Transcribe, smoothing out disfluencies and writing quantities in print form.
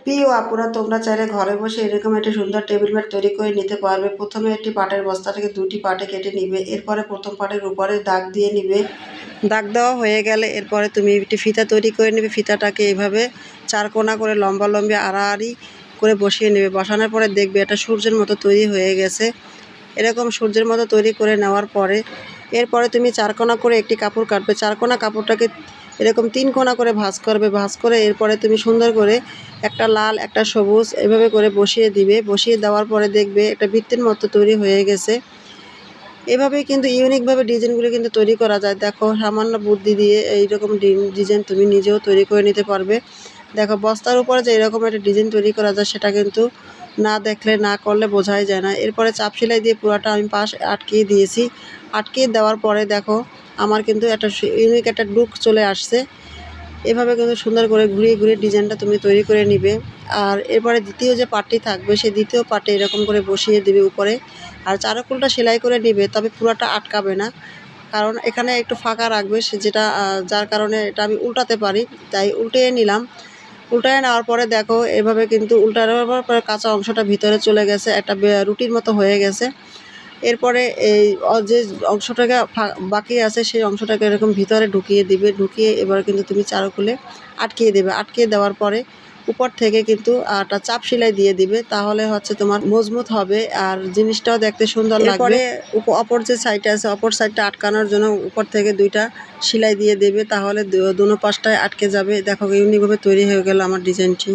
প্রিয় আপুরা, তোমরা চাইলে ঘরে বসে এরকম একটা সুন্দর টেবিল ম্যাট তৈরি করে নিতে পারবে। প্রথমে একটি পাটের বস্তাটাকে দুটি পাটে কেটে নিবে। এরপরে প্রথম পাটের উপরে দাগ দিয়ে নিবে। দাগ দেওয়া হয়ে গেলে এরপরে তুমি একটি ফিতা তৈরি করে নেবে। ফিতাটাকে এইভাবে চারকোনা করে লম্বা লম্বি আড়াআড়ি করে বসিয়ে নেবে। বসানোর পরে দেখবে এটা সূর্যের মতো তৈরি হয়ে গেছে। এরকম সূর্যের মতো তৈরি করে নেওয়ার পরে এরপরে তুমি চারকোনা করে একটি কাপড় কাটবে। চারকোনা কাপড়টাকে এরকম 3 কোনা করে ভাঁজ করবে। ভাঁজ করে এরপরে তুমি সুন্দর করে একটা লাল একটা সবুজ এভাবে করে বসিয়ে দিবে। বসিয়ে দেওয়ার পরে দেখবে একটা বৃত্তের মতো তৈরি হয়ে গেছে। এভাবেই কিন্তু ইউনিকভাবে ডিজাইনগুলো কিন্তু তৈরি করা যায়। দেখো, সামান্য বুদ্ধি দিয়ে এইরকম ডিজাইন তুমি নিজেও তৈরি করে নিতে পারবে। দেখো, বস্তার উপরে যে এরকম একটা ডিজাইন তৈরি করা যায় সেটা কিন্তু না দেখলে না করলে বোঝাই যায় না। এরপরে চাপ সেলাই দিয়ে পুরাটা আমি পাশ আটকিয়ে দিয়েছি। আটকিয়ে দেওয়ার পরে দেখো আমার কিন্তু একটা ইউনিক একটা লুক চলে আসছে। এভাবে কিন্তু সুন্দর করে ঘুরিয়ে ঘুরিয়ে ডিজাইনটা তুমি তৈরি করে নিবে। আর এরপরে দ্বিতীয় যে পার্টটি থাকবে সেই দ্বিতীয় পার্টে এরকম করে বসিয়ে দিবে উপরে। আর চারকোলটা সেলাই করে নিবে, তবে পুরাটা আটকাবে না, কারণ এখানে একটু ফাঁকা রাখবে সে, যেটা যার কারণে এটা আমি উল্টাতে পারি, তাই উল্টিয়ে নিলাম। উল্টায় নেওয়ার পরে দেখো এভাবে কিন্তু উল্টানোর পরে কাঁচা অংশটা ভিতরে চলে গেছে, একটা রুটির মতো হয়ে গেছে। এরপরে এই যে অংশটাকে বাকি আছে সেই অংশটাকে এরকম ভিতরে ঢুকিয়ে দিবে। ঢুকিয়ে এবার কিন্তু তুমি চারকোলে আটকিয়ে দেবে। আটকিয়ে দেওয়ার পরে উপর থেকে কিন্তু একটা চাপ সেলাই দিয়ে দিবে, তাহলে হচ্ছে তোমার মজবুত হবে আর জিনিসটাও দেখতে সুন্দর লাগবে। অপর যে সাইডটা আছে অপর সাইডটা আটকানোর জন্য উপর থেকে 2টা সেলাই দিয়ে দেবে, তাহলে দোনো পাশটায় আটকে যাবে। দেখো, ইউনিকভাবে তৈরি হয়ে গেল আমার ডিজাইনটি।